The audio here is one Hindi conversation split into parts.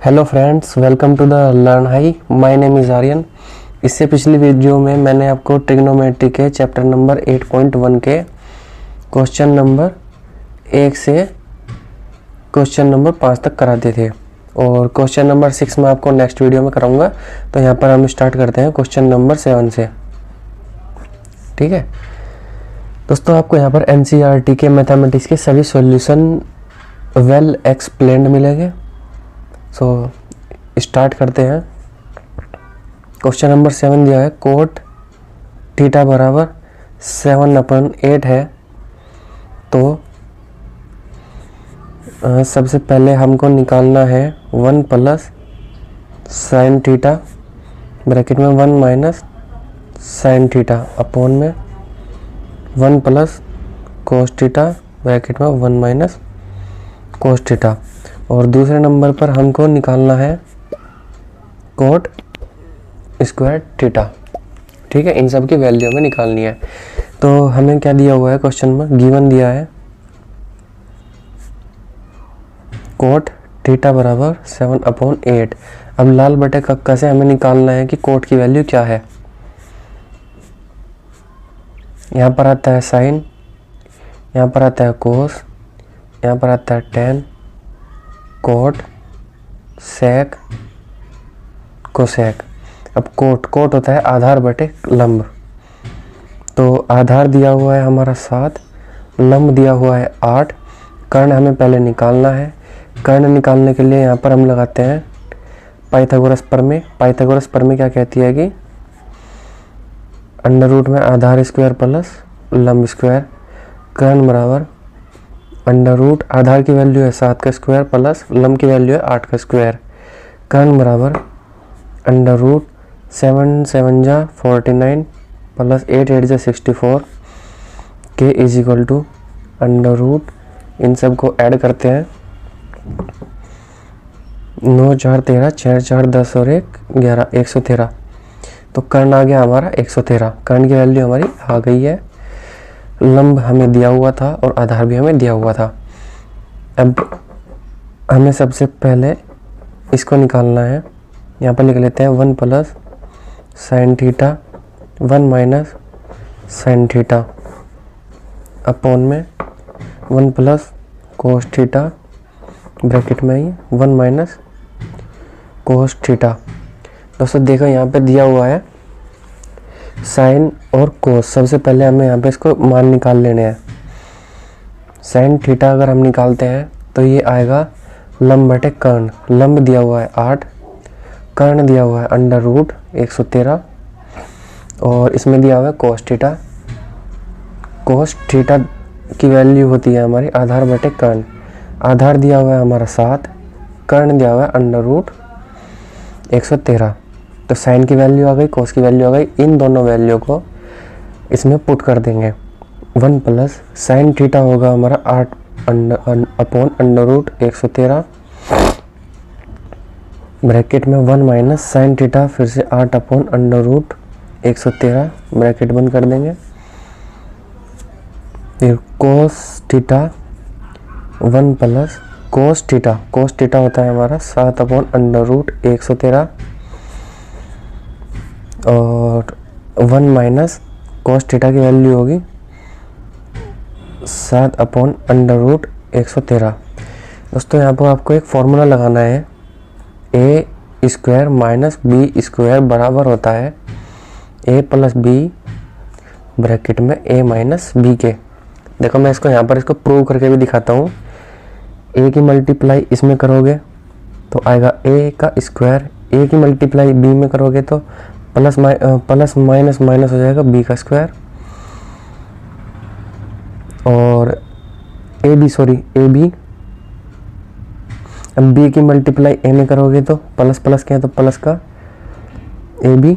Hello friends, welcome to the learn high. My name is Aryan. इससे पिछली वीडियो में मैंने आपको ट्रिग्नोमेट्री के चैप्टर नंबर 8.1 के क्वेश्चन नंबर 1 से क्वेश्चन नंबर 5 तक कराते थे और क्वेश्चन नंबर 6 मैं आपको नेक्स्ट वीडियो में कराऊंगा। तो यहाँ पर हम स्टार्ट करते हैं क्वेश्चन नंबर 7 से। ठीक है दोस्तों, आपको यहाँ पर एनसीईआरटी के मैथमेटिक्स के सभी सॉल्यूशन वेल एक्सप्लेन्ड मिलेंगे। सो स्टार्ट करते हैं। क्वेश्चन नंबर 7 दिया है, कोट थीटा बराबर 7/8 है। तो सबसे पहले हमको निकालना है 1 प्लस साइन थीटा ब्रैकेट में 1 माइनस साइन थीटा अपॉन में 1 प्लस कोस थीटा ब्रैकेट में 1 माइनस कोस थीटा। और दूसरे नंबर पर हमको निकालना है कोट स्क्वायर थीटा। ठीक है, इन सब की वैल्यू हमें निकालनी है। तो हमें क्या दिया हुआ है क्वेश्चन में, गिवन दिया है कोट थीटा बराबर 7/8। अब लाल बटे कक्का से हमें निकालना है कि कोट की वैल्यू क्या है। यहाँ पर आता है साइन, यहाँ पर आता है कोस, यहाँ पर आता है टेन, कोट, सेक, कोसेक। अब कोट होता है आधार बटे लंब। तो आधार दिया हुआ है हमारा 7, लंब दिया हुआ है 8। कर्ण हमें पहले निकालना है। कर्ण निकालने के लिए यहाँ पर हम लगाते हैं पाइथागोरस प्रमेय। पाइथागोरस प्रमेय क्या कहती है कि अंडर रूट में आधार स्क्वायर प्लस लंब स्क्वायर, कर्ण बराबर अंडर रूट आधार की वैल्यू है 7 का स्क्वायर प्लस लंब की वैल्यू है 8 का स्क्वायर, कर्ण बराबर अंडर रूट 7 7 जा 49 प्लस 8 8 जा 64 के is equal to under root. इन सब को ऐड करते हैं, 9 4 13, 6 4 10 और 1 11, 113। तो कर्ण आ गया हमारा 113। कर्ण की वैल्यू हमारी आ गई है। लंब हमें दिया हुआ था और आधार भी हमें दिया हुआ था। अब हमें सबसे पहले इसको निकालना है। यहाँ पर लिख लेते हैं 1 plus sine theta 1 minus sine theta upon में 1 प्लस कोस थीटा ब्रैकेट में ही 1 माइनस कोस थीटा। दोस्तों देखो यहाँ पे दिया हुआ है साइन और कोस। सबसे पहले हमें यहाँ पे इसको मान निकाल लेने हैं। साइन थीटा अगर हम निकालते हैं तो ये आएगा लंब बटे कर्ण। लंब दिया हुआ है 8, कर्ण दिया हुआ है अंडर रूट 113 और इसमें दिया हुआ है कोस थीटा। कोस थीटा की वैल्यू होती है हमारी आधार बटे कर्ण। आधार दिया हुआ है हमारा 7, कर्ण दिया हुआ है अंडर रूट 113। तो साइन की वैल्यू आ गई, कोस की वैल्यू आ गई। इन दोनों वैल्यू को इसमें पुट कर देंगे। 1 प्लस साइन थीटा होगा हमारा 8 अपॉन अंडर रूट 113 ब्रैकेट में 1 माइनस साइन थीटा फिर से 8 अपॉन अंडर रूट 113 ब्रैकेट बंद कर देंगे। फिर cos theta 1 plus cos theta होता है हमारा 7 अपॉन अंडर रूट 113 और 1 माइनस कोस थीटा की वैल्यू होगी 7 अपॉन अंडर रूट 113। दोस्तों यहाँ पर आपको एक फॉर्मूला लगाना है, ए स्क्वायर माइनस बी स्क्वायर बराबर होता है ए प्लस बी ब्रैकेट में ए माइनस बी के। देखो मैं इसको यहाँ पर इसको प्रूव करके भी दिखाता हूँ। ए की मल्टीप्लाई इसमें करोगे तो आएगा ए का स्क्वायर, ए की मल्टीप्लाई बी में करोगे तो प्लस माइनस माइनस हो जाएगा बी का स्क्वायर और ए बी। अब बी की मल्टीप्लाई ए में करोगे तो प्लस क्या है तो प्लस का ए बी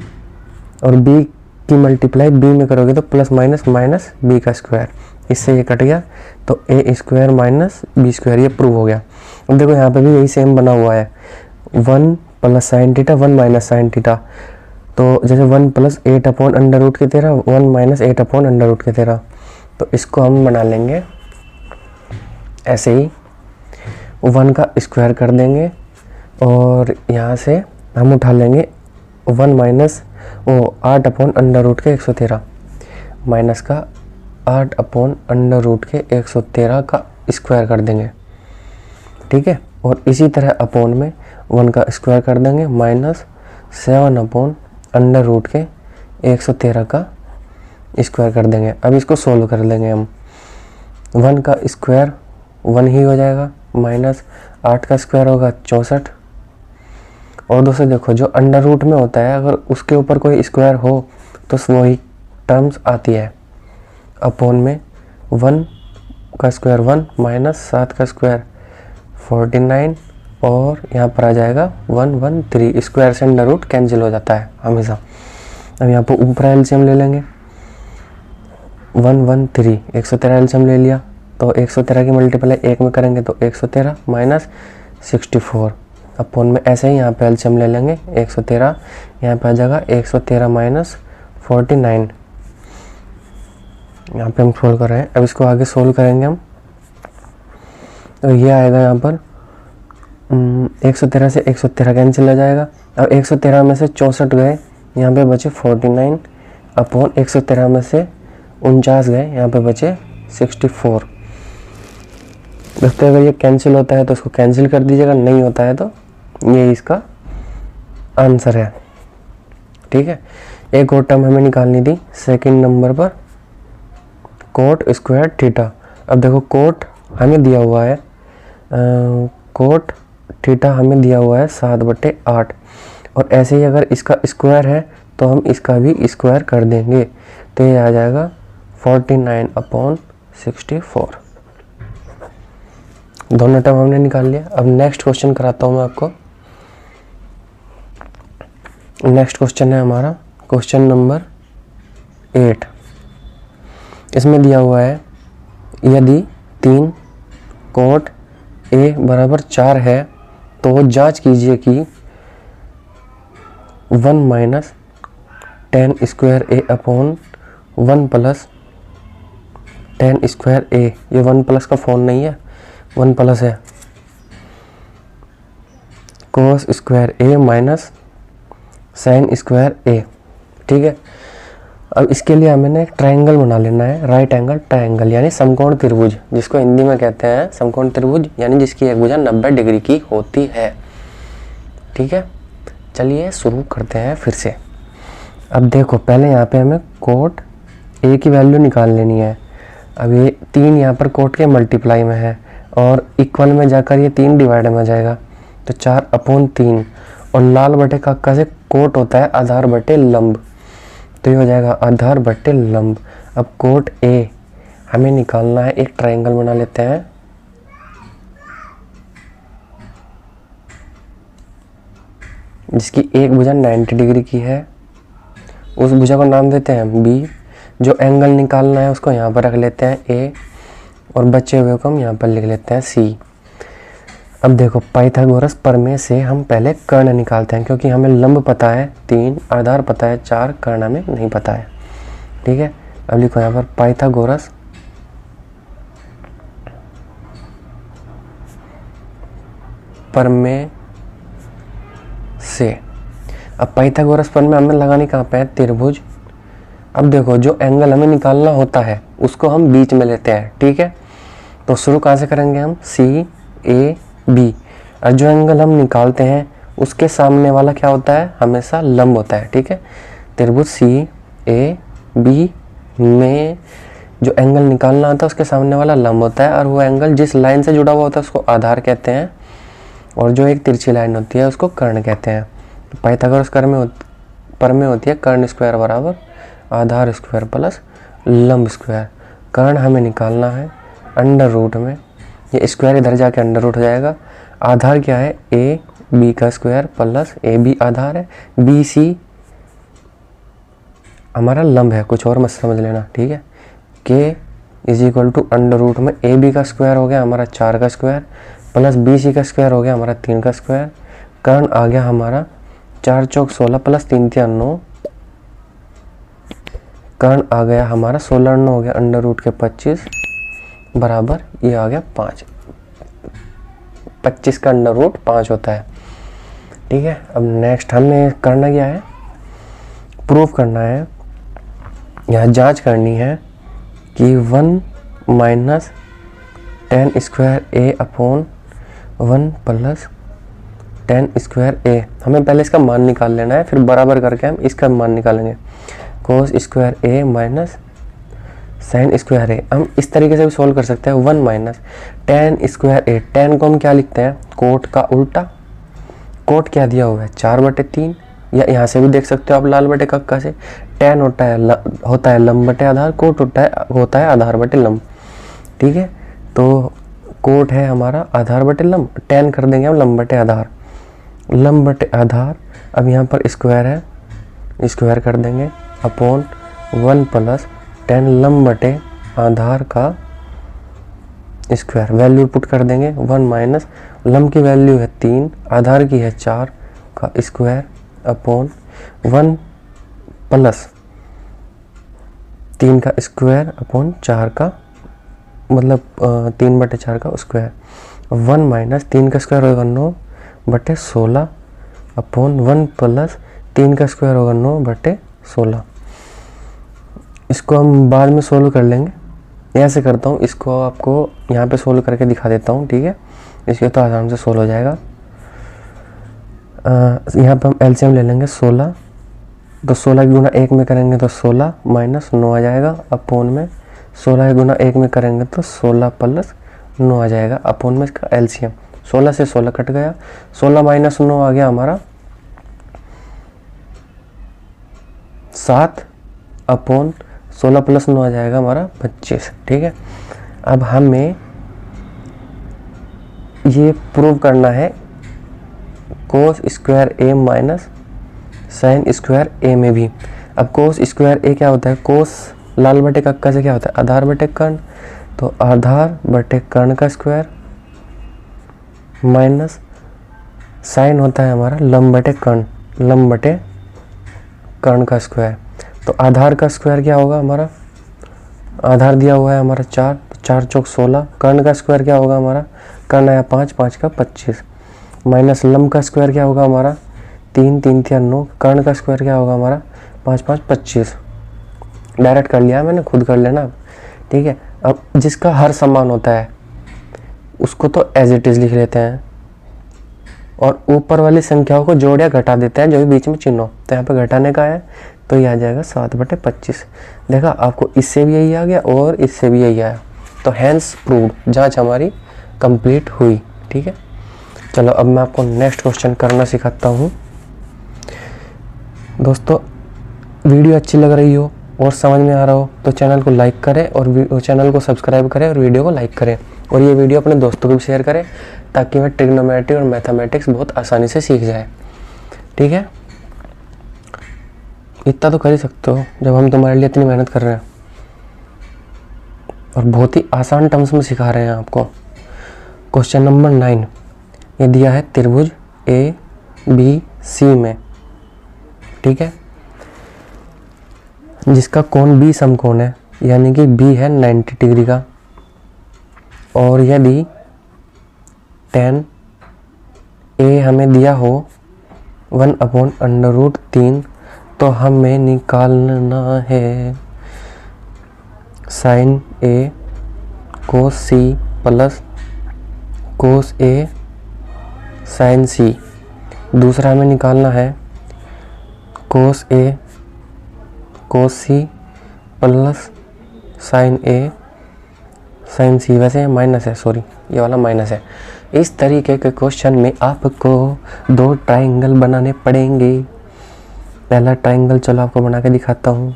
और बी की मल्टीप्लाई बी में करोगे तो प्लस माइनस माइनस बी का स्क्वायर। इससे ये कट गया तो ए स्क्वायर माइनस बी स्क्वायर, ये प्रूव हो गया। अब देखो यहाँ पे भी यही सेम बना हुआ है, 1 plus sine theta 1 minus sine theta. तो जैसे 1 प्लस 8 अपॉन अंडर रूट के 13, 1 माइनस 8 अपॉन अंडर रूट के 13। तो इसको हम बना लेंगे ऐसे ही, 1 का स्क्वायर कर देंगे और यहाँ से हम उठा लेंगे 1 माइनस 8 अपॉन अंडर रूट के 113 माइनस का 8 अपॉन अंडर रूट के 113 का स्क्वायर कर देंगे, ठीक है। और इसी तरह अपॉन में 1 का स्क्वायर कर देंगे माइनस 7 अपॉन अंडर रूट के 113 का स्क्वायर कर देंगे। अब इसको सोल्व कर लेंगे हम। 1 का स्क्वायर 1 ही हो जाएगा, माइनस 8 का स्क्वायर होगा 64। और दोस्तों देखो, जो अंडर रूट में होता है अगर उसके ऊपर कोई स्क्वायर हो तो वही टर्म्स आती है। अपॉन में 1 का स्क्वायर 1 माइनस 7 का स्क्वायर 49 और यहाँ पर आ जाएगा 113। स्क्वायर से अंडर रूट कैंसिल हो जाता है हमेशा। अब यहाँ पर ऊपर एलसीएम ले लेंगे 113, 113 एलसीएम ले लिया तो 113 की मल्टीप्लाई 1 में करेंगे तो 113 माइनस 64 अपॉन में ऐसे ही यहाँ पे एलसीएम ले लेंगे 113, यहाँ पे आ जाएगा 113 माइनस 49। यहाँ पे हम सोल्व कर रहे हैं। अब इसको आगे सोल्व करेंगे हम तो ये आएगा यहाँ पर 113 से 113 कैंसिल हो जाएगा। अब 113 में से 64 गए, यहाँ पे बचे 49 अपॉन 113 में से 49 गए, यहाँ पे बचे 64। दोस्तों अगर ये कैंसिल होता है तो इसको कैंसिल कर दीजिएगा, नहीं होता है तो ये इसका आंसर है, ठीक है। एक और टर्म हमें निकालनी थी सेकंड नंबर पर, कोट स्क्वायर थीटा। अब देखो कोट हमें दिया हुआ है, कोट थीटा हमें दिया हुआ है 7/8 और ऐसे ही अगर इसका स्क्वायर है तो हम इसका भी स्क्वायर कर देंगे तो ये आ जाएगा 49 अपॉन 64। दोनों टर्म हमने निकाल लिया। अब नेक्स्ट क्वेश्चन कराता हूँ मैं आपको। नेक्स्ट क्वेश्चन है हमारा क्वेश्चन नंबर 8। इसमें दिया हुआ है यदि 3 कोट ए बराबर 4 है तो जांच कीजिए कि 1 माइनस 10 स्क्वायर ए अपॉन 1 प्लस 10 स्क्वायर ए, ये 1 प्लस का फॉर्म नहीं है, 1 प्लस है, कोस स्क्वायर ए माइनस साइन स्क्वायर ए, ठीक है। अब इसके लिए हमें एक ट्रायंगल बना लेना है, राइट एंगल ट्रायंगल यानी समकोण त्रिभुज, जिसको हिंदी में कहते हैं समकोण त्रिभुज, यानी जिसकी एक भुजा 90 डिग्री की होती है, ठीक है। चलिए शुरू करते हैं फिर से। अब देखो पहले यहाँ पे हमें कोट ए की वैल्यू निकाल लेनी है। अब ये 3 यहाँ पर कोट के मल्टीप्लाई में है और इक्वल में जाकर ये 3 डिवाइड में जाएगा तो 4/3 और लाल बटे काका से कोट होता है आधार बटे लंब, तो ये हो जाएगा आधार बटे लंब। अब कोट ए हमें निकालना है, एक ट्रायंगल बना लेते हैं। जिसकी एक भुजा 90 डिग्री की है, उस भुजा को नाम देते हैं बी। जो एंगल निकालना है उसको यहाँ पर रख लेते हैं ए और बचे हुए को हम यहाँ पर लिख लेते हैं सी। अब देखो पाइथागोरस प्रमेय से हम पहले कर्ण निकालते हैं, क्योंकि हमें लंब पता है 3, आधार पता है 4, कर्ण हमें नहीं पता है, ठीक है। अब लिखो यहाँ पर पाइथागोरस प्रमेय से। अब पाइथागोरस प्रमेय हमें लगानी कहाँ पे है, त्रिभुज। अब देखो जो एंगल हमें निकालना होता है उसको हम बीच में लेते हैं, ठीक है। तो शुरू कहाँ से करेंगे हम, सी ए बी। और जो एंगल हम निकालते हैं उसके सामने वाला क्या होता है, हमेशा लंब होता है, ठीक है। त्रिभुज सी ए बी में जो एंगल निकालना होता है उसके सामने वाला लंब होता है और वो एंगल जिस लाइन से जुड़ा हुआ होता है उसको आधार कहते हैं और जो एक तिरछी लाइन होती है उसको कर्ण कहते हैं। तो पाइथागोरस प्रमेय होती है कर्ण स्क्वायर बराबर आधार स्क्वायर प्लस लंब स्क्वायर। कर्ण हमें निकालना है अंडर रूट में, ये स्क्वायर इधर जाके अंडर रूट हो जाएगा। आधार क्या है, ए बी का स्क्वायर प्लस ए बी आधार है, बी सी हमारा लंब है, कुछ और मत समझ लेना, ठीक है। K is equal to under root में ए बी का स्क्वायर हो गया हमारा 4 का स्क्वायर प्लस बी सी का स्क्वायर हो गया हमारा 3 का स्क्वायर। कर्ण आ गया हमारा 4 चौक 16 प्लस 3 3 9, कर्ण आ गया हमारा 16 9 हो गया अंडर रूट के 25 बराबर ये आ गया 5। 25 का अंडर रूट 5 होता है। ठीक है। अब नेक्स्ट हमें करना क्या है, प्रूफ करना है, यहाँ जांच करनी है कि 1 माइनस टेन स्क्वायर ए अपॉन 1 प्लस टेन स्क्वायर ए, हमें पहले इसका मान निकाल लेना है, फिर बराबर करके हम इसका मान निकालेंगे। कोस स्क्वायर ए माइनस साइन स्क्वायर ए, हम इस तरीके से भी सोल्व कर सकते हैं। 1 माइनस टेन स्क्वायर ए, टेन को हम क्या लिखते हैं, कोट का उल्टा। कोट क्या दिया हुआ है 4/3, या यहाँ से भी देख सकते हो आप लाल बटे कक्का से। टेन होता है लंब बटे आधार, कोट होता है आधार बटे लंब, ठीक है। तो कोट है हमारा आधार बटे लंब, टेन कर देंगे हम लंब बटे आधार, लंब बटे आधार। अब यहाँ पर स्क्वायर है, स्क्वायर कर देंगे अपॉन 1 प्लस टेन लंब बटे आधार का स्क्वायर, वैल्यू पुट कर देंगे। 1 माइनस लंब की वैल्यू है 3, आधार की है 4 का स्क्वायर अपॉन 1 प्लस 3 का स्क्वायर अपॉन 4 का, मतलब 3/4 का स्क्वायर। 1 माइनस 3 का स्क्वायर होगा 9/16 अपॉन 1 प्लस 3 का स्क्वायर होगा 9/16। इसको हम बाद में सोल्व कर लेंगे, ऐसे करता हूँ, इसको आपको यहाँ पे सोल्व करके दिखा देता हूँ, ठीक है। इसके तो आराम से सोल्व हो जाएगा। यहाँ पे हम एलसीएम ले लेंगे 16, तो 16 की गुना 1 में करेंगे तो 16 माइनस 9 आ जाएगा अपॉन में 16 की गुना 1 में करेंगे तो 16 प्लस 9 आ जाएगा अपॉन में इसका एलसीएम। 16 से 16 कट गया, 16 माइनस 9 आ गया हमारा 7 अपॉन 16 प्लस 9 आ जाएगा हमारा 25, ठीक है। अब हमें ये प्रूव करना है कोस स्क्वायर ए माइनस साइन स्क्वायर ए में भी। अब कोस स्क्वायर ए क्या होता है, कोस लाल बटे कक्का से क्या होता है, आधार बटे कर्ण, तो आधार बटे कर्ण का स्क्वायर माइनस साइन होता है हमारा लंब बटे कर्ण, लंब बटे कर्ण का स्क्वायर। तो आधार का स्क्वायर क्या होगा हमारा, आधार दिया हुआ है हमारा 4, 4 चौक 16, कर्ण का स्क्वायर क्या होगा हमारा, कर्ण आया 5, 5 का 25, माइनस लंब का स्क्वायर क्या होगा हमारा 3, 3 या 9, कर्ण का स्क्वायर क्या होगा हमारा 5, 5 25। डायरेक्ट कर लिया मैंने, खुद कर लेना, ठीक है। अब जिसका हर समान होता है उसको तो एज इट इज लिख लेते हैं, और ऊपर वाली संख्याओं को जोड़ या घटा देते हैं जो भी बीच में चिन्ह हो। तो यहाँ पे घटाने का है तो ये आ जाएगा 7/25। देखा, आपको इससे भी यही आ गया और इससे भी यही आया, तो हैंस प्रूव्ड, जांच हमारी कंप्लीट हुई, ठीक है। चलो अब मैं आपको नेक्स्ट क्वेश्चन करना सिखाता हूँ। दोस्तों वीडियो अच्छी लग रही हो और समझ में आ रहा हो तो चैनल को लाइक करें और चैनल को सब्सक्राइब करें और वीडियो को लाइक करें, और ये वीडियो अपने दोस्तों को भी शेयर करें ताकि वह ट्रिग्नोमेट्री और मैथमेटिक्स बहुत आसानी से सीख जाए, ठीक है। इतना तो कर ही सकते हो जब हम तुम्हारे लिए इतनी मेहनत कर रहे हैं और बहुत ही आसान टर्म्स में सिखा रहे हैं आपको। क्वेश्चन नंबर 9, ये दिया है त्रिभुज ABC में, ठीक है, जिसका कोण B समकोण है, यानी कि B है 90 डिग्री का, और यदि tan A हमें दिया हो 1/√3, तो हमें निकालना है sin A cos C plus cos A sin C। दूसरा हमें निकालना है cos A cos C plus sin A sin C। वैसे माइनस है, सॉरी ये वाला माइनस है। इस तरीके के क्वेश्चन में आपको 2 ट्राइंगल बनाने पड़ेंगे। पहला ट्राइंगल चलो आपको बना के दिखाता हूँ।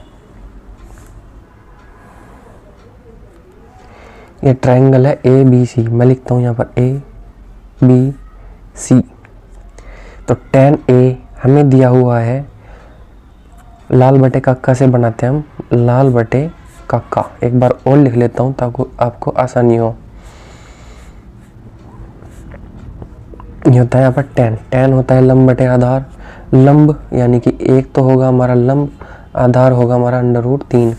ये ट्राइंगल है ABC, मैं लिखता हूँ यहाँ पर ABC। तो tan A हमें दिया हुआ है, लाल बटे कक्का से बनाते हैं हम, लाल बटे कक्का। एक बार और लिख लेता हूँ ताकि आपको आसानी हो। ये होता है यहाँ पर tan होता है लंब बटे आधार, लंब यानी कि एक तो होगा हमारा लंब, आधार होगा हमारा √3,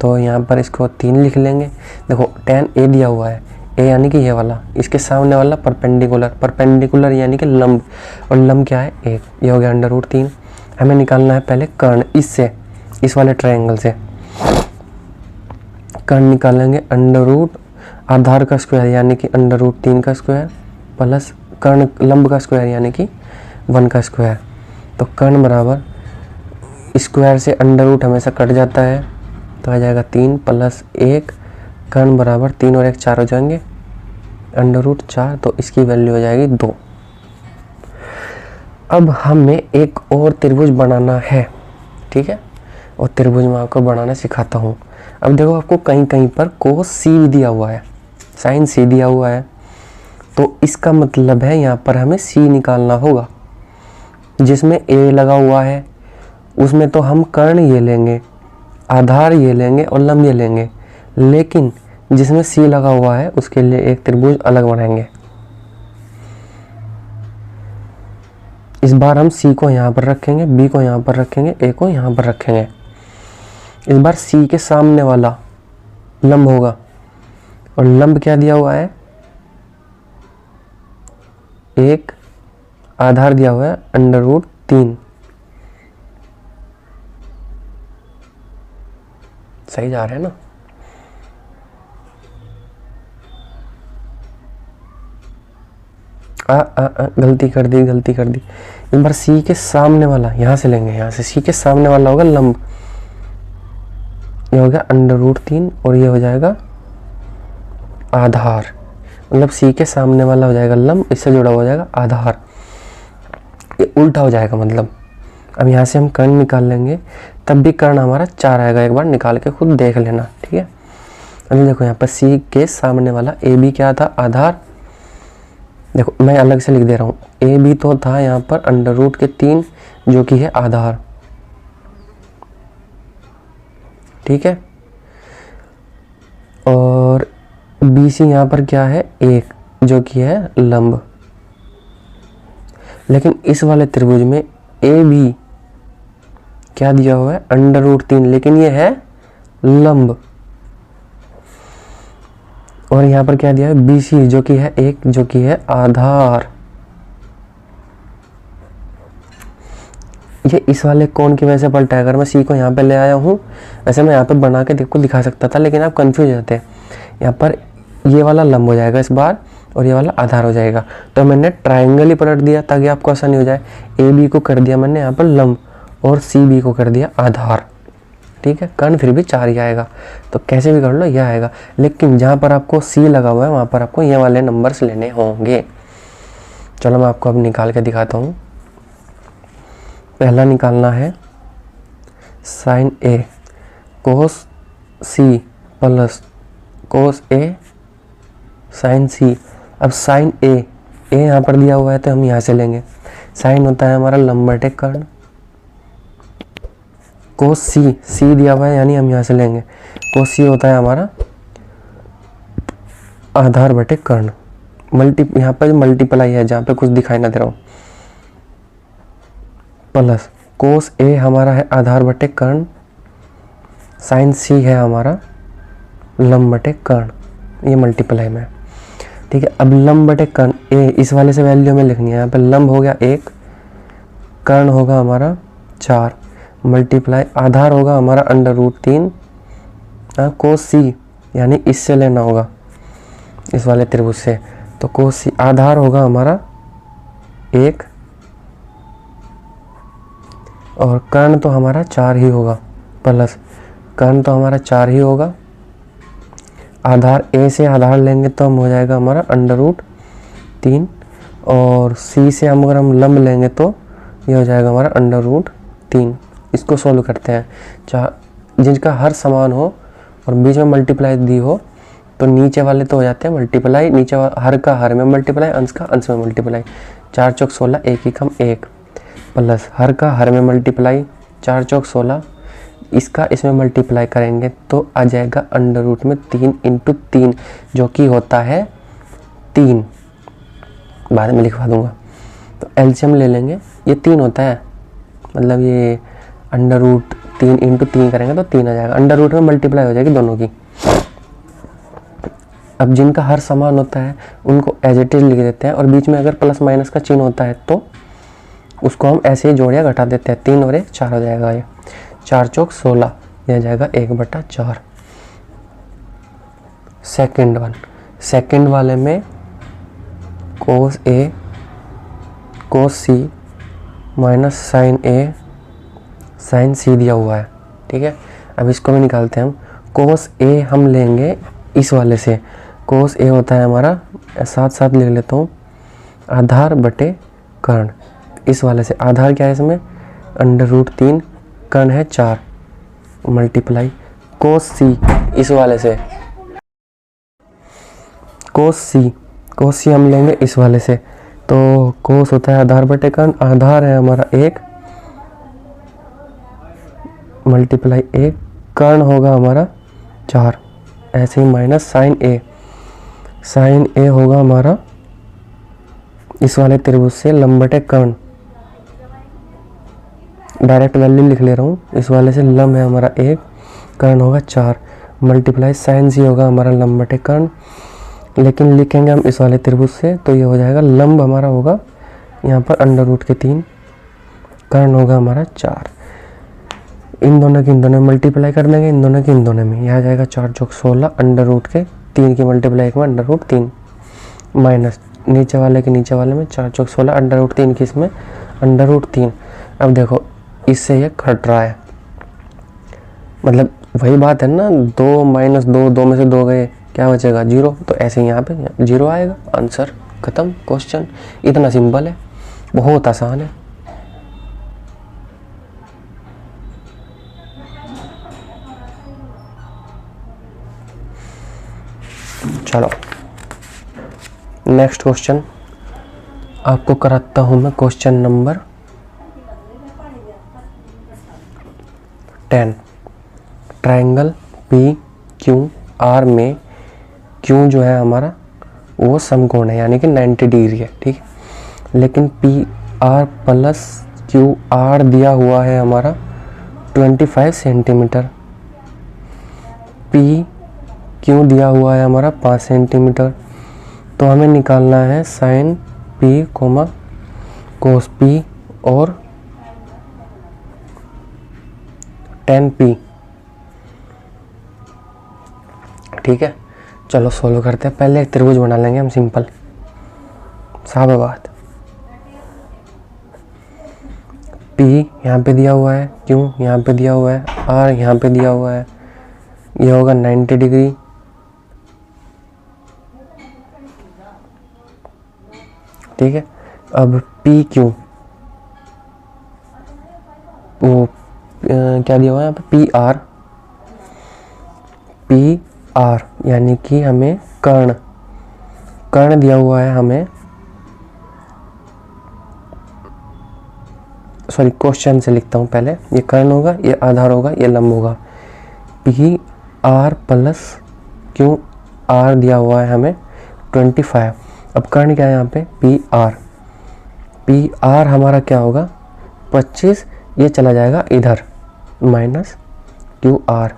तो यहाँ पर इसको 3 लिख लेंगे। देखो tan A दिया हुआ है, ए यानी कि ये वाला, इसके सामने वाला परपेंडिकुलर, परपेंडिकुलर यानी कि लंब, और लंब क्या है 1, ये हो गया √3। हमें निकालना है पहले कर्ण, इससे, इस वाले ट्रायंगल से कर्ण निकालेंगे आधार का स्क्वायर यानी कि √3 का स्क्वायर प्लस कर्ण लंब का स्क्वायर यानी कि 1 का स्क्वायर। तो कर्ण बराबर स्क्वायर से √ हमेशा कट जाता है, तो आ जाएगा 3 प्लस 1, कर्ण बराबर 3 और 1 4 हो जाएंगे, √4, तो इसकी वैल्यू हो जाएगी 2। अब हमें एक और त्रिभुज बनाना है, ठीक है, और त्रिभुज मैं आपको बनाना सिखाता हूँ। अब देखो आपको कहीं कहीं पर cos C भी दिया हुआ है, sin C दिया हुआ है, तो इसका मतलब है यहाँ पर हमें C निकालना होगा। जिसमें A लगा हुआ है उसमें तो हम कर्ण ये लेंगे, आधार ये लेंगे और लंब ये लेंगे, लेकिन जिसमें C लगा हुआ है उसके लिए एक त्रिभुज अलग बनाएंगे। इस बार हम C को यहाँ पर रखेंगे, B को यहाँ पर रखेंगे, A को यहाँ पर रखेंगे। इस बार C के सामने वाला लंब होगा, और लंब क्या दिया हुआ है 1, आधार दिया हुआ है √3। सही जा रहे हैं ना? गलती कर दी। इस बार C के सामने वाला यहाँ से लेंगे, यहाँ से C के सामने वाला होगा लंब, ये हो गया √3 और ये हो जाएगा आधार, मतलब C के सामने वाला हो जाएगा लंब, इससे जुड़ा हो जाएगा आधार, ये उल्टा हो जाएगा मतलब। अब यहाँ से हम कर्ण निकाल लेंगे, तब भी कर्ण हमारा 4 आएगा, एक बार निकाल के खुद देख लेना, ठीक है। अभी देखो यहाँ पर C के सामने वाला AB क्या था आधार, देखो मैं अलग से लिख दे रहा हूँ, AB तो था यहाँ पर √3 जो कि है आधार, ठीक है, और BC यहाँ पर क्या है 1 जो कि है लंब। लेकिन इस वाले त्रिभुज में AB क्या दिया हुआ है √3, लेकिन ये है लंब, और यहाँ पर क्या दिया है BC जो कि है 1 जो कि है आधार। ये इस वाले कोण की वजह से पलटा है। अगर मैं C को यहाँ पे ले आया हूँ, वैसे मैं यहाँ पे बना के देखो दिखा सकता था, लेकिन आप कंफ्यूज होते हैं। यहाँ पर ये वाला लंब हो जाएगा इस बार, और ये वाला आधार हो जाएगा, तो मैंने ट्रायंगल ही पलट दिया ताकि आपको आसानी हो जाए। AB को कर दिया मैंने यहाँ पर लंब, और CB को कर दिया आधार, ठीक है। कर्ण फिर भी 4 ही आएगा, तो कैसे भी कर लो यह आएगा, लेकिन जहाँ पर आपको C लगा हुआ है वहाँ पर आपको ये वाले नंबर्स लेने होंगे। चलो मैं आपको अब निकाल के दिखाता हूँ। पहला निकालना है sin A cos C plus cos A sin C। अब sin A यहाँ पर दिया हुआ है तो हम यहाँ से लेंगे। sin होता है हमारा लंब बटे कर्ण, cos C दिया हुआ है यानी हम यहाँ से लेंगे। cos C होता है हमारा आधार बटे कर्ण, यहाँ पर मल्टीप्लाई है जहाँ पे कुछ दिखाई ना दे रहा हूँ, प्लस cos A हमारा है आधार बटे कर्ण, sin C है हमारा लंब बटे कर्ण, ये मल्टीप्लाई में, ठीक है। अब लंब बटे कर्ण A इस वाले से वैल्यू में लिखनी है। यहाँ पे लंब हो गया 1, कर्ण होगा हमारा 4, मल्टीप्लाई आधार होगा हमारा √3, cos C यानी इससे लेना होगा इस वाले त्रिभुज से, तो cos C आधार होगा हमारा 1, और कर्ण तो हमारा 4 ही होगा, प्लस कर्ण तो हमारा 4 ही होगा, आधार A से आधार लेंगे तो हम हो जाएगा हमारा √3, और C से हम अगर हम लंब लेंगे तो ये हो जाएगा हमारा √3। इसको सोल्व करते हैं, जिनका हर समान हो और बीच में मल्टीप्लाई दी हो तो नीचे वाले तो हो जाते हैं मल्टीप्लाई, नीचे हर का हर में मल्टीप्लाई, अंश का अंश में मल्टीप्लाई, 4 चौक 16, 1 ही कम 1, प्लस हर का हर में मल्टीप्लाई, 4 चौक 16, इसका इसमें मल्टीप्लाई करेंगे तो आ जाएगा √ में 3 × 3 जो कि होता है 3, बाद में लिखवा दूंगा। तो एलसीएम ले लेंगे, ये 3 होता है, मतलब ये √3 × 3 करेंगे तो 3 आ जाएगा, √ में मल्टीप्लाई हो जाएगी दोनों की। अब जिनका हर समान होता है उनको एज इट इज लिख देते हैं, और बीच में अगर प्लस माइनस का चिन्ह होता है तो उसको हम ऐसे ही जोड़ या घटा देते हैं। 3 और 1 4 हो जाएगा, ये 4 चौक 16, यह जाएगा 1/4। सेकेंड वाले में कोस ए कोस सी माइनस साइन ए साइन सी दिया हुआ है, ठीक है। अब इसको भी निकालते हैं हम। कोस ए हम लेंगे इस वाले से, कोस ए होता है हमारा, साथ साथ लिख लेता हूँ, आधार बटे कर्ण। इस वाले से आधार क्या है इसमें, √3, कर्ण है 4, मल्टीप्लाई कोस सी, इस वाले से कोस सी हम लेंगे इस वाले से, तो कोस होता है आधार बटे कर्ण, आधार है हमारा 1 मल्टीप्लाई 1, कर्ण होगा हमारा 4, ऐसे ही माइनस साइन ए होगा हमारा इस वाले त्रिभुज से लंब बटे कर्ण, डायरेक्ट वैल्यू लिख ले रहा हूँ। इस वाले से लंब है हमारा 1, कर्ण होगा 4, मल्टीप्लाई साइन सी होगा हमारा लंब बटे कर्ण, लेकिन लिखेंगे हम इस वाले त्रिभुज से तो ये हो जाएगा, लंब हमारा होगा यहाँ पर √3, कर्ण होगा हमारा 4। इन दोनों की इन दोनों में मल्टीप्लाई कर देंगे, इन दोनों की इन दोनों में, यहाँ जाएगा 4 चौक 16, √3 की मल्टीप्लाई में √3 माइनस नीचे वाले के नीचे वाले में 4 चौक 16, √3 की इसमें √3। अब देखो इससे ये घट रहा है, मतलब वही बात है ना, 2 माइनस 2, 2 में से 2 गए, क्या बचेगा 0, तो ऐसे ही यहाँ पे 0 आएगा, आंसर खत्म। क्वेश्चन इतना सिंपल है, बहुत आसान है। चलो नेक्स्ट क्वेश्चन आपको कराता हूं मैं, क्वेश्चन नंबर 10। ट्रायंगल PQR में Q जो है हमारा वो समकोण है, यानी कि 90 डिग्री है, ठीक है। लेकिन PR प्लस QR दिया हुआ है हमारा 25 सेंटीमीटर, PQ दिया हुआ है हमारा 5 सेंटीमीटर, तो हमें निकालना है साइन P कोस P और tan P, ठीक है। चलो सोल्व करते हैं। पहले एक त्रिभुज बना लेंगे हम, सिंपल साफ है बात। P यहाँ पे दिया हुआ है, Q यहाँ पे दिया हुआ है, R यहाँ पे दिया हुआ है, ये होगा 90 डिग्री, ठीक है। अब PQ वो क्या दिया हुआ है यहाँ पे, PR यानी कि हमें कर्ण दिया हुआ है हमें, सॉरी क्वेश्चन से लिखता हूँ पहले, ये कर्ण होगा, ये आधार होगा, ये लंब होगा। PR प्लस QR दिया हुआ है हमें 25। अब कर्ण क्या है यहाँ पे, PR हमारा क्या होगा 25, ये चला जाएगा इधर माइनस QR।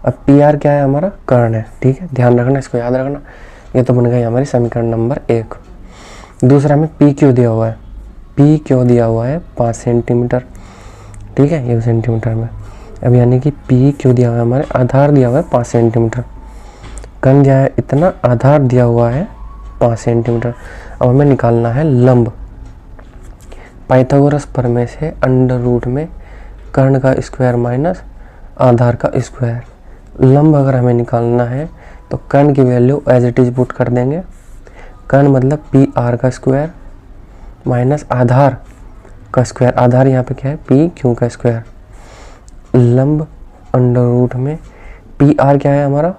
अब PR क्या है हमारा, कर्ण है, ठीक है, ध्यान रखना, इसको याद रखना। ये तो बन गई हमारी समीकरण नंबर 1। दूसरा में PQ दिया हुआ है, PQ दिया हुआ है 5 सेंटीमीटर, ठीक है, ये सेंटीमीटर में। अब यानी कि PQ दिया हुआ है हमारे, आधार दिया हुआ है 5 सेंटीमीटर, कर्ण दिया है इतना, आधार दिया हुआ है 5 सेंटीमीटर। अब हमें निकालना है लंब। पाइथागोरस प्रमेय से अंडर रूट में कर्ण का स्क्वायर माइनस आधार का स्क्वायर, लंब अगर हमें निकालना है तो कर्ण की value as it is put कर देंगे। कर्ण मतलब PR का स्क्वायर माइनस आधार का स्क्वायर, आधार यहाँ पे क्या है PQ का स्क्वायर, लंब अंडर रूट में PR क्या है हमारा,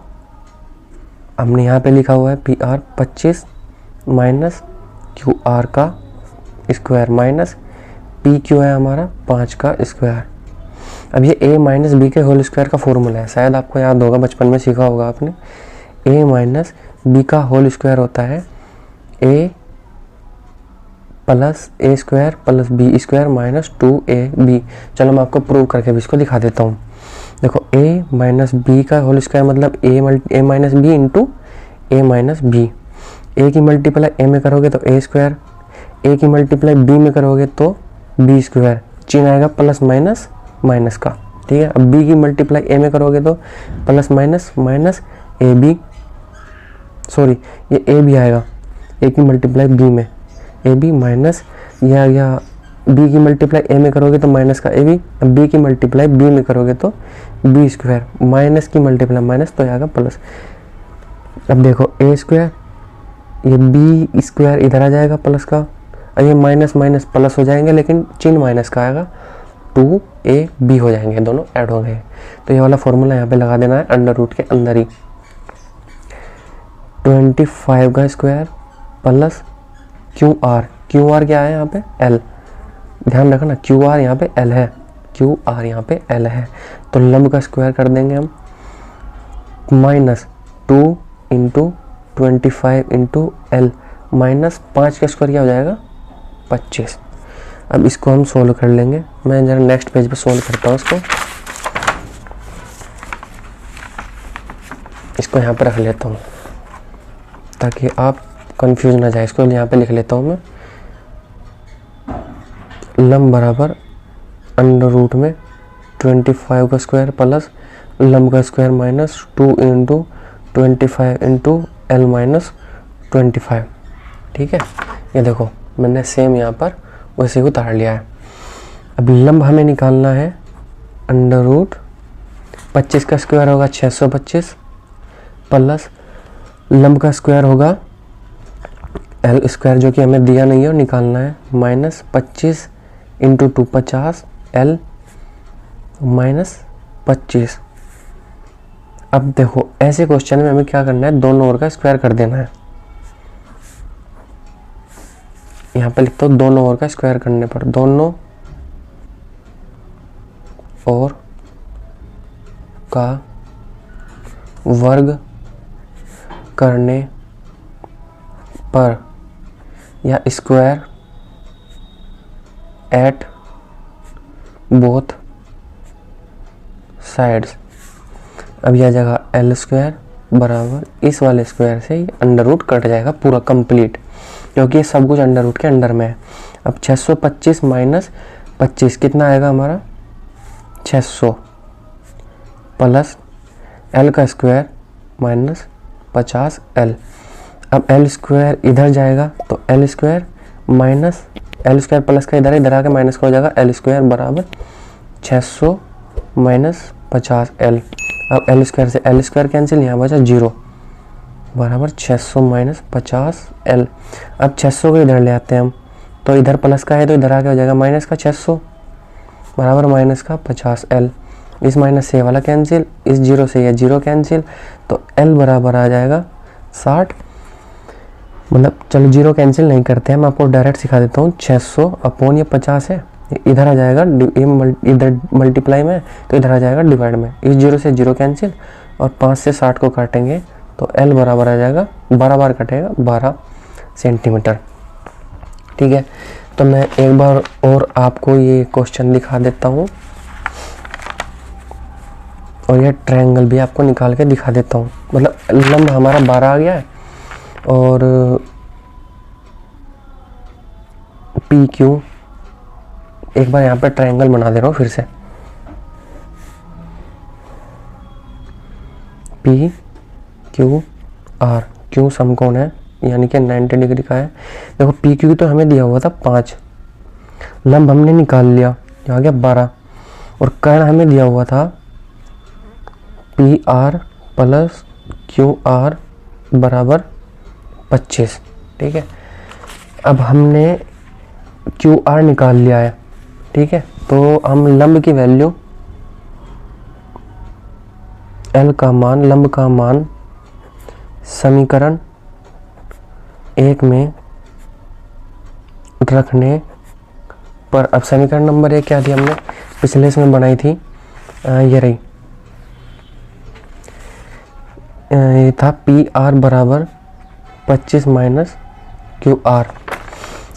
हमने यहाँ पे लिखा हुआ है PR 25 माइनस QR का स्क्वायर माइनस PQ है हमारा 5 का स्क्वायर। अब ये A माइनस B के होल स्क्वायर का फॉर्मूला है, शायद आपको याद होगा, बचपन में सीखा होगा आपने। A माइनस B का होल स्क्वायर होता है A plus A square plus B square minus 2AB। चलो मैं आपको प्रूव करके भी इसको दिखा देता हूँ। देखो A माइनस B का होल स्क्वायर मतलब A minus B into A minus B. A की मल्टीप्लाई ए में करोगे तो ए स्क्वायर, ए की मल्टीप्लाई बी में करोगे तो बी स्क्वायर, चिन्ह आएगा प्लस माइनस माइनस का, ठीक है। अब बी की मल्टीप्लाई ए में करोगे तो plus minus minus A B, sorry ये ए बी आएगा, ए की मल्टीप्लाई बी में ए बी माइनस यह आ गया, बी की मल्टीप्लाई ए में करोगे तो माइनस का ए बी, बी की मल्टीप्लाई बी में करोगे तो बी स्क्वायर, माइनस की मल्टीप्लाई माइनस तो आएगा प्लस। अब देखो ए स्क्वायर, ये बी स्क्वायर इधर आ जाएगा प्लस का, और ये माइनस माइनस प्लस हो जाएंगे लेकिन चिन्ह माइनस का आएगा, 2ab हो जाएंगे, दोनों ऐड हो गए। तो ये वाला फॉर्मूला यहाँ पे लगा देना है अंडर रूट के अंदर ही। 25 का स्क्वायर प्लस QR, QR क्या है यहाँ पे L, ध्यान रखना QR यहाँ पे L है, QR यहाँ पे L है, तो लंब का स्क्वायर कर देंगे हम, minus 2 into 25 into L minus 5 का स्क्वायर क्या हो जाएगा 25। अब इसको हम सोल्व कर लेंगे, मैं जरा नेक्स्ट पेज पे सोल्व करता हूँ इसको यहाँ पे रख लेता हूँ ताकि आप कंफ्यूज ना जाए। इसको यहाँ पे लिख लेता हूँ मैं, लंब बराबर अंडर रूट में 25 का स्क्वायर प्लस लंब का square minus 2 into 25 into L minus 25, ठीक है। ये देखो मैंने सेम यहाँ पर वैसे ही उतार लिया है। अब लंब हमें निकालना है अंडर रूट 25 का स्क्वायर होगा 625 प्लस लंब का स्क्वायर होगा L स्क्वायर जो कि हमें दिया नहीं है और निकालना है, माइनस 25 इंटू 2 50 L माइनस 25। अब देखो ऐसे क्वेश्चन में हमें क्या करना है, दोनों ओर का स्क्वायर कर देना है। यहाँ पे लिखता हूँ दोनों ओर का स्क्वायर करने पर, दोनों ओर का वर्ग करने पर या स्क्वायर एट बोथ साइड्स। अब यह जगह L स्क्वायर बराबर इस वाले स्क्वायर से अंडर रूट कट जाएगा पूरा कंप्लीट, क्योंकि ये सब कुछ अंडर रूट के अंडर में है। अब 625 माइनस 25 कितना आएगा हमारा 600 प्लस L का स्क्वायर माइनस 50 L। अब L स्क्वायर इधर जाएगा तो L square minus L square plus का इधर आके माइनस का हो जाएगा, L स्क्वायर बराबर 600 माइनस 50 L। अब L स्क्वायर से L स्क्वायर कैंसिल, यहाँ बचा 0 बराबर 600 माइनस 50 L। अब 600 को इधर ले आते हैं हम, तो इधर प्लस का है तो इधर आके हो जाएगा माइनस का 600 बराबर माइनस का 50 L। इस माइनस से वाला कैंसिल, इस 0 से ये 0 कैंसिल, तो L बराबर आ जाएगा 60, मतलब चलो 0 कैंसिल नहीं करते हैं, मैं आपको डायरेक्ट सिखा देता हूँ। 600 अपॉन ये 50 है, इधर आ जाएगा इधर मल्टीप्लाई में तो इधर आ जाएगा डिवाइड में, इस 0 से 0 कैंसिल और 5 से 60 को काटेंगे तो L बराबर आ जाएगा 12 बार कटेगा 12 सेंटीमीटर, ठीक है। तो मैं एक बार और आपको ये क्वेश्चन दिखा देता हूँ और ये ट्रायंगल भी आपको निकाल के दिखा देता हूँ। मतलब लंब हमारा 12 आ गया है और PQ, एक बार यहाँ पे ट्रायंगल बना दे रहा हूँ फिर से, PQR, Q समकोण है यानी कि 90 डिग्री का है। देखो PQ तो हमें दिया हुआ था 5, लंब हमने निकाल लिया, आ गया 12, और कर्ण हमें दिया हुआ था PR प्लस QR बराबर 25, ठीक है। अब हमने QR निकाल लिया है, ठीक है, तो हम लंब की वैल्यू L का मान, लंब का मान समीकरण 1 में रखने पर, अब समीकरण नंबर 1 क्या थी हमने पिछले इसमें बनाई थी, ये रही, ये था PR बराबर 25 माइनस QR।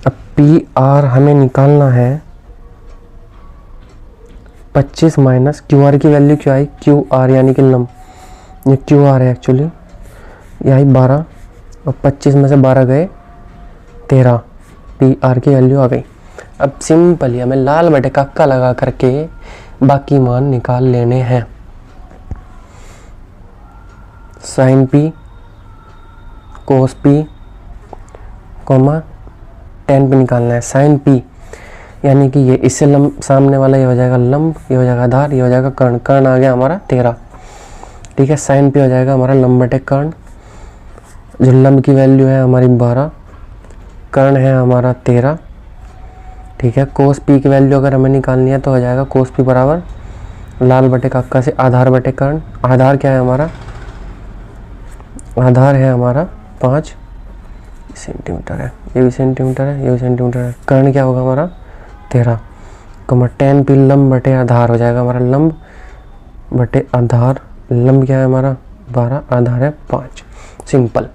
अब PR हमें निकालना है 25 माइनस QR की वैल्यू क्या आई, QR यानी कि लंब, ये QR है एक्चुअली, ये आई 12 और 25 में से 12 गए 13, पी आर की वैल्यू आ गई। अब सिंपल ही हमें लाल बटे काका लगा करके बाकी मान निकाल लेने हैं। Sign P cos P coma ten P निकालना है। साइन पी यानी कि ये इससे लंब सामने वाला ये हो जाएगा लंब, ये हो जाएगा आधार, ये हो जाएगा कर्ण। कर्ण आ गया हमारा 13, ठीक है। साइन पी हो जाएगा हमारा लंब बटे कर्ण, जो लंब की वैल्यू है हमारी 12, कर्ण है हमारा 13, ठीक है। कोस पी की वैल्यू अगर हमें निकालनी है तो हो जाएगा कोस पी बराबर लाल बटे काका से आधार बटे कर्ण। आधार क्या है हमारा, आधार है हमारा 5 सेंटीमीटर है, ये भी सेंटीमीटर है, ये भी सेंटीमीटर है। कर्ण क्या होगा हमारा 13, कमा टेन पी लंब बटे आधार हो जाएगा हमारा लंब बटे आधार। लंब क्या है हमारा 12, आधार है 5। सिंपल,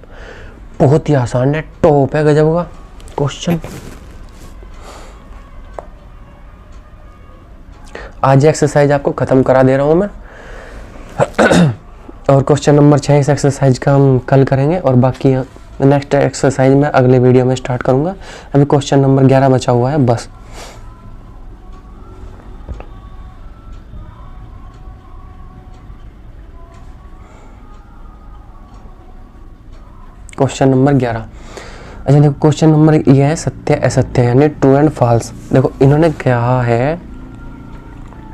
बहुत ही आसान है, टॉप है गजब का क्वेश्चन। आज एक्सरसाइज आपको खत्म करा दे रहा हूं मैं और क्वेश्चन नंबर 6 इस एक्सरसाइज का हम कल करेंगे और बाकी नेक्स्ट एक्सरसाइज में अगले वीडियो में स्टार्ट करूंगा। अभी क्वेश्चन नंबर 11 बचा हुआ है बस। Question number 11। अच्छा देखो, क्वेश्चन नंबर ये है सत्य असत्य यानी ट्रू एंड फॉल्स। देखो इन्होंने कहा है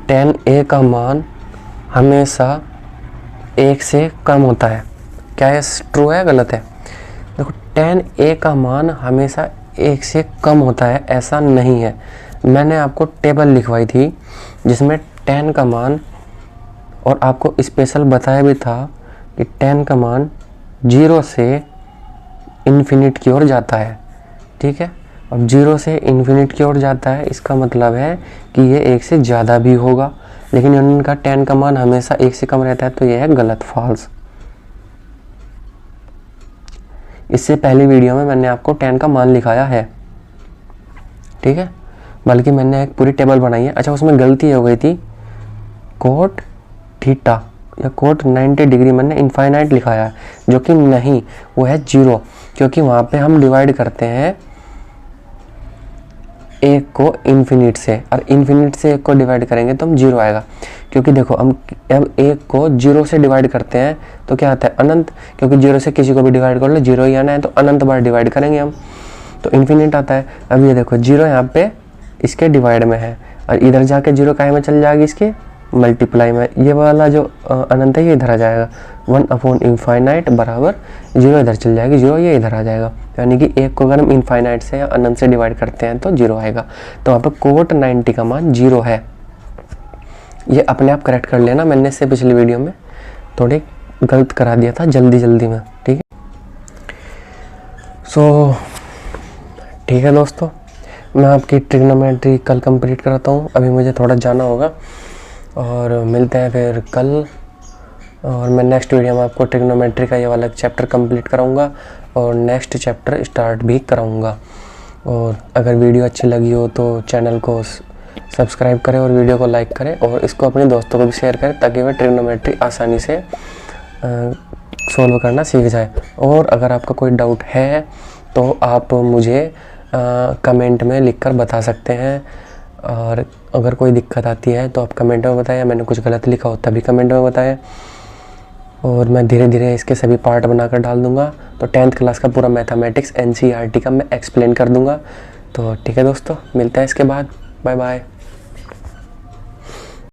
tan a का मान हमेशा 1 से कम होता है। क्या ये ट्रू है गलत है? देखो tan a का मान हमेशा 1 से कम होता है ऐसा नहीं है। मैंने आपको टेबल लिखवाई थी जिसमें tan का मान, और आपको स्पेशल बताया भी था कि tan का मान 0 से इन्फिनिट की ओर जाता है, ठीक है। अब 0 से इन्फिनिट की ओर जाता है, इसका मतलब है कि ये 1 से ज़्यादा भी होगा, लेकिन इनका tan का मान हमेशा 1 से कम रहता है, तो ये है गलत, फॉल्स। इससे पहली वीडियो में मैंने आपको tan का मान लिखाया है, ठीक है, बल्कि मैंने एक पूरी टेबल बनाई है। अच्छा उसमें गलती हो गई थी, कोट थीटा या कोट 90 डिग्री मैंने इनफाइनाइट लिखाया है, जो कि नहीं, वो है 0, क्योंकि वहाँ पे हम डिवाइड करते हैं 1 को इन्फिनिट से, और इन्फिनिट से 1 को डिवाइड करेंगे तो हम 0 आएगा। क्योंकि देखो हम अब 1 को 0 से डिवाइड करते हैं तो क्या आता है अनंत, क्योंकि 0 से किसी को भी डिवाइड कर लो 0 ही आना है, तो अनंत बार डिवाइड करेंगे हम, तो इन्फिनिट आता है। अब ये देखो 0 यहाँ पे इसके डिवाइड में है, और इधर जाके 0 काहे में चल जाएगी, इसके मल्टीप्लाई में। ये वाला जो अनंत है ये इधर आ जाएगा, 1/इनफाइनाइट बराबर 0 इधर चल जाएगी, 0 ये इधर आ जाएगा। यानी कि 1 को अगर हम इनफाइनाइट से या अनंत से डिवाइड करते हैं तो 0 आएगा। तो वहाँ पे कोट 90 का मान 0 है। ये अपने आप करेक्ट कर लेना, मैंने इससे पिछली वीडियो में थोड़े गलत करा दिया था जल्दी में, ठीक है। सो ठीक है दोस्तों, मैं आपकी ट्रिग्नोमेट्री कल कंप्लीट कराता हूँ। अभी मुझे थोड़ा जाना होगा और मिलते हैं फिर कल, और मैं नेक्स्ट वीडियो में आपको ट्रिग्नोमेट्री का ये वाला चैप्टर कंप्लीट कराऊंगा और नेक्स्ट चैप्टर स्टार्ट भी कराऊंगा। और अगर वीडियो अच्छी लगी हो तो चैनल को सब्सक्राइब करें और वीडियो को लाइक करें और इसको अपने दोस्तों को भी शेयर करें, ताकि वह ट्रिग्नोमेट्री आसानी से सॉल्व करना सीख जाए। और अगर आपका कोई डाउट है तो आप मुझे कमेंट में लिखकर बता सकते हैं, और अगर कोई दिक्कत आती है तो आप कमेंट में बताएं, मैंने कुछ गलत लिखा हो तभी कमेंट में बताएं, और मैं धीरे धीरे इसके सभी पार्ट बनाकर डाल दूंगा। तो 10th क्लास का पूरा मैथमेटिक्स NCERT का मैं एक्सप्लेन कर दूंगा। तो ठीक है दोस्तों, मिलते हैं इसके बाद, बाय बाय।